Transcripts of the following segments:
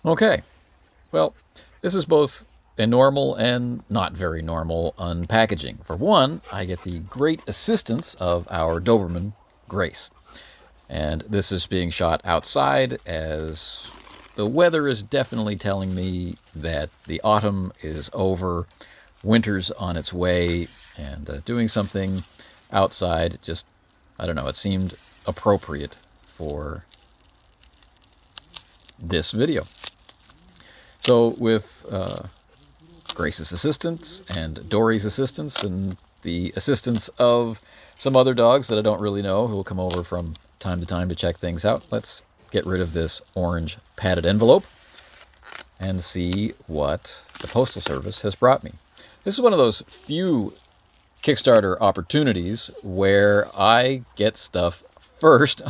Okay, well, this is both a normal and not very normal unpackaging. For one, I get the great assistance of our Doberman, Grace. And this is being shot outside as the weather is definitely telling me that the autumn is over, winter's on its way, and doing something outside just, I don't know, it seemed appropriate for this video. So with Grace's assistance and Dory's assistance and the assistance of some other dogs that I don't really know who will come over from time to time to check things out, let's get rid of this orange padded envelope and see what the Postal Service has brought me. This is one of those few Kickstarter opportunities where I get stuff first.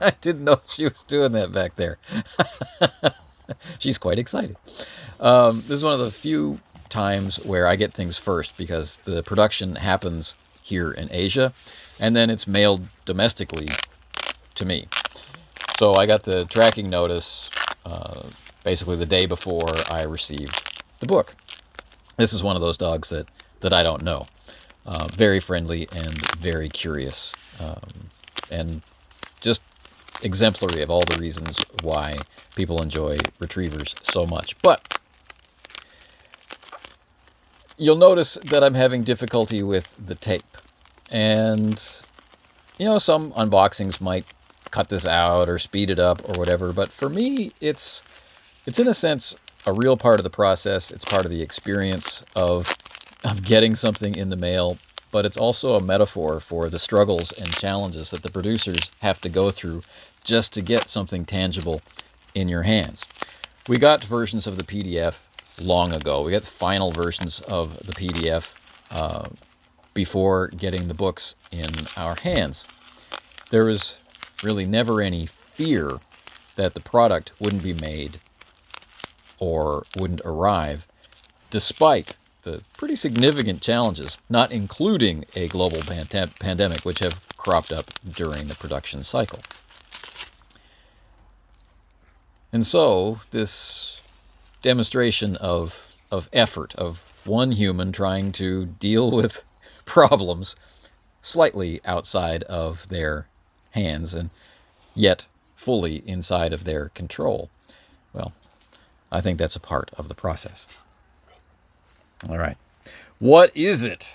I didn't know she was doing that back there. She's quite excited. This is one of the few times where I get things first because the production happens here in Asia and then it's mailed domestically to me. So I got the tracking notice basically the day before I received the book. This is one of those dogs that I don't know. Very friendly and very curious, and just exemplary of all the reasons why people enjoy retrievers so much. But you'll notice that I'm having difficulty with the tape. And, some unboxings might cut this out or speed it up or whatever. But for me, it's in a sense a real part of the process. It's part of the experience of getting something in the mail. But it's also a metaphor for the struggles and challenges that the producers have to go through just to get something tangible in your hands. We got versions of the PDF long ago. We got final versions of the PDF before getting the books in our hands. There was really never any fear that the product wouldn't be made or wouldn't arrive, despite the pretty significant challenges, not including a global pandemic, which have cropped up during the production cycle. And so this demonstration of effort of one human trying to deal with problems slightly outside of their hands and yet fully inside of their control, well, I think that's a part of the process. All right. What is it?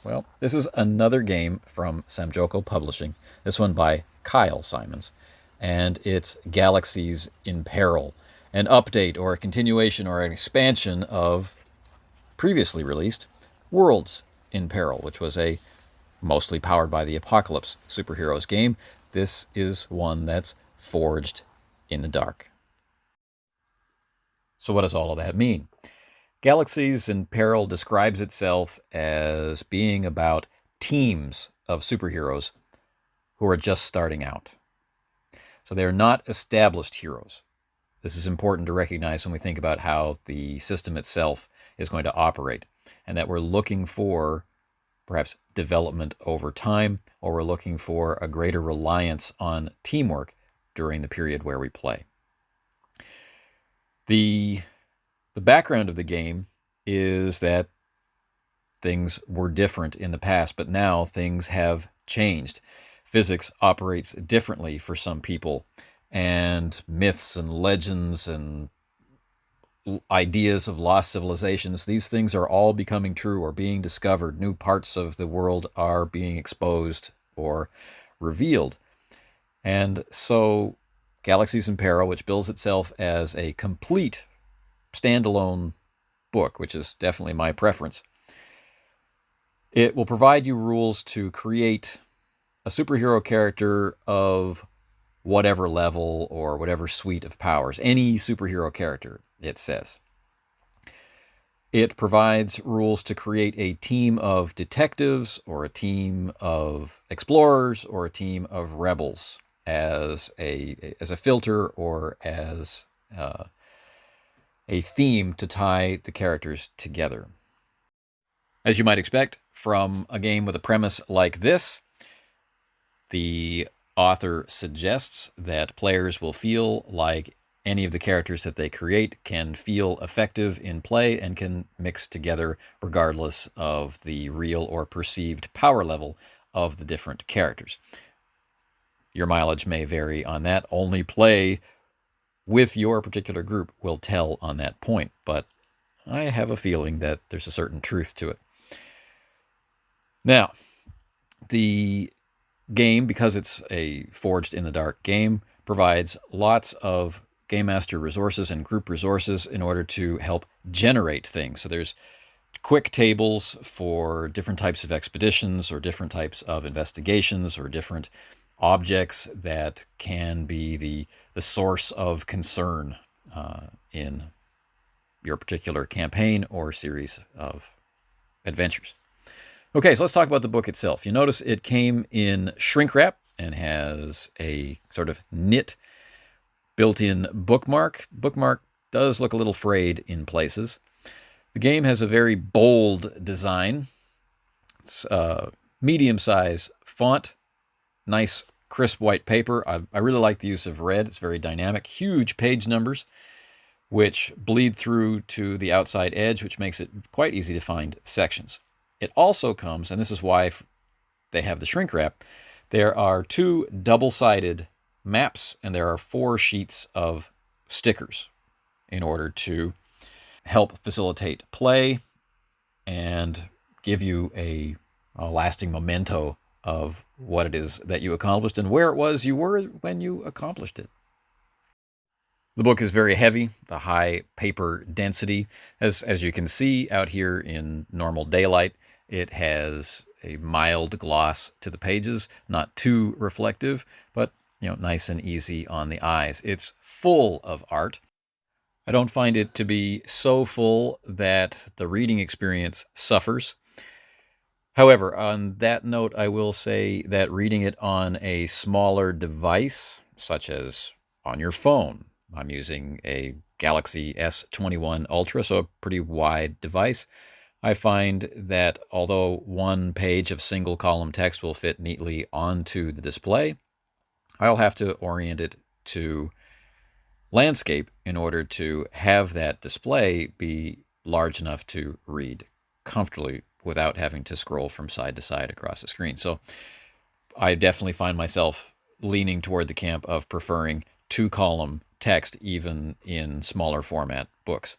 Well, this is another game from Samjoko Publishing, this one by Kyle Simons, and it's Galaxies in Peril, an update or a continuation or an expansion of previously released Worlds in Peril, which was a mostly powered by the Apocalypse superheroes game. This is one that's forged in the dark. So what does all of that mean? Galaxies in Peril describes itself as being about teams of superheroes who are just starting out. So they are not established heroes. This is important to recognize when we think about how the system itself is going to operate, and that we're looking for perhaps development over time, or we're looking for a greater reliance on teamwork during the period where we play. The background of the game is that things were different in the past, but now things have changed. Physics operates differently for some people, and myths and legends and ideas of lost civilizations, these things are all becoming true or being discovered. New parts of the world are being exposed or revealed. And so Galaxies in Peril, which bills itself as a complete standalone book, which is definitely my preference, it will provide you rules to create a superhero character of whatever level or whatever suite of powers, any superhero character, it says. It provides rules to create a team of detectives or a team of explorers or a team of rebels as a filter or as a theme to tie the characters together. As you might expect from a game with a premise like this, the author suggests that players will feel like any of the characters that they create can feel effective in play and can mix together regardless of the real or perceived power level of the different characters. Your mileage may vary on that. Only play with your particular group will tell on that point, but I have a feeling that there's a certain truth to it. Now, the game, because it's a Forged in the Dark game, provides lots of Game Master resources and group resources in order to help generate things. So there's quick tables for different types of expeditions or different types of investigations or different objects that can be the source of concern in your particular campaign or series of adventures. Okay, so let's talk about the book itself. You notice it came in shrink wrap and has a sort of knit built-in bookmark. Bookmark does look a little frayed in places. The game has a very bold design. It's medium-size font, nice crisp white paper. I really like the use of red. It's very dynamic. Huge page numbers, which bleed through to the outside edge, which makes it quite easy to find sections. It also comes, and this is why they have the shrink wrap, there are 2 double-sided maps, and there are 4 sheets of stickers in order to help facilitate play and give you a lasting memento of what it is that you accomplished and where it was you were when you accomplished it. The book is very heavy, the high paper density. As you can see out here in normal daylight, it has a mild gloss to the pages, not too reflective, but nice and easy on the eyes. It's full of art. I don't find it to be so full that the reading experience suffers. However, on that note, I will say that reading it on a smaller device, such as on your phone, I'm using a Galaxy S21 Ultra, so a pretty wide device. I find that although one page of single column text will fit neatly onto the display, I'll have to orient it to landscape in order to have that display be large enough to read comfortably without having to scroll from side to side across the screen. So I definitely find myself leaning toward the camp of preferring 2-column text even in smaller format books.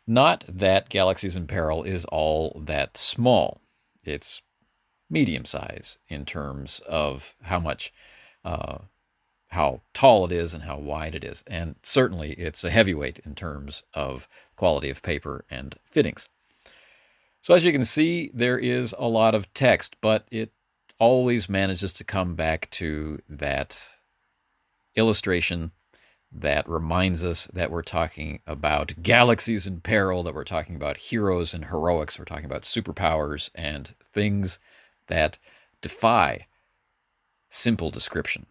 Not that Galaxies and Peril is all that small. It's medium size in terms of how tall it is and how wide it is. And certainly it's a heavyweight in terms of quality of paper and fittings. So as you can see, there is a lot of text, but it always manages to come back to that illustration that reminds us that we're talking about galaxies in peril, that we're talking about heroes and heroics, we're talking about superpowers and things that defy simple description.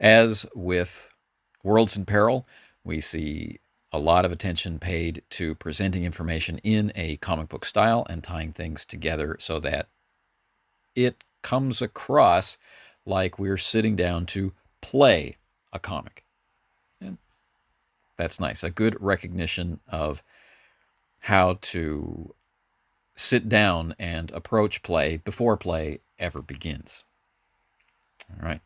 As with Worlds in Peril, we see a lot of attention paid to presenting information in a comic book style and tying things together so that it comes across like we're sitting down to play a comic. And that's nice. A good recognition of how to sit down and approach play before play ever begins. All right.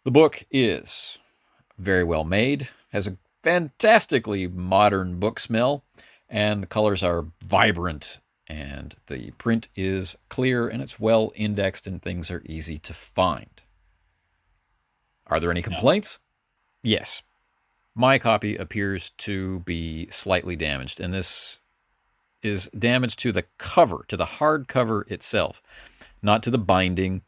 The book is very well made, has a fantastically modern book smell, and the colors are vibrant, and the print is clear, and it's well indexed, and things are easy to find. Are there any complaints? Yes. My copy appears to be slightly damaged, and this is damage to the cover, to the hardcover itself, not to the binding.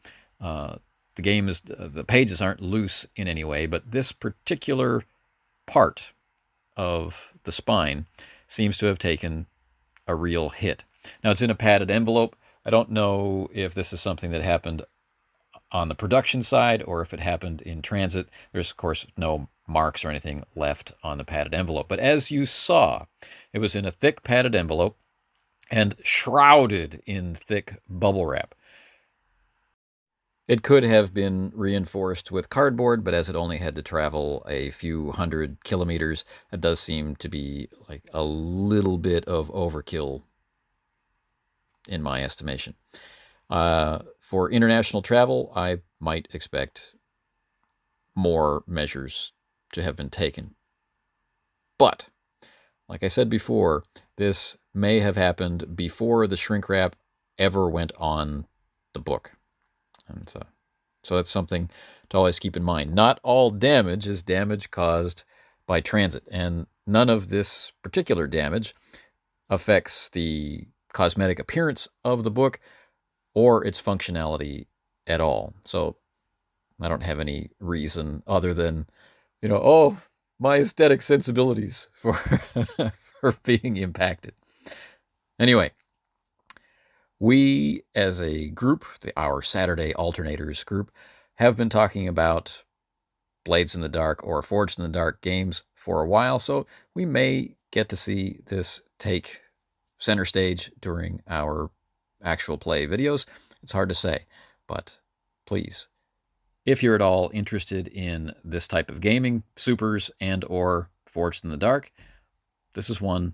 The pages aren't loose in any way, but this particular part of the spine seems to have taken a real hit. Now, it's in a padded envelope. I don't know if this is something that happened on the production side or if it happened in transit. There's, of course, no marks or anything left on the padded envelope. But as you saw, it was in a thick padded envelope and shrouded in thick bubble wrap. It could have been reinforced with cardboard, but as it only had to travel a few 100 kilometers, it does seem to be like a little bit of overkill in my estimation. For international travel, I might expect more measures to have been taken. But, like I said before, this may have happened before the shrink wrap ever went on the book. And so that's something to always keep in mind. Not all damage is damage caused by transit, and none of this particular damage affects the cosmetic appearance of the book or its functionality at all. So I don't have any reason other than, my aesthetic sensibilities for for being impacted. Anyway, we as a group, our Saturday Alternators group, have been talking about Blades in the Dark or Forged in the Dark games for a while, so we may get to see this take center stage during our actual play videos. It's hard to say, but please, if you're at all interested in this type of gaming, Supers and or Forged in the Dark, this is one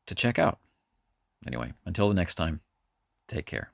to check out. Anyway, until the next time, take care.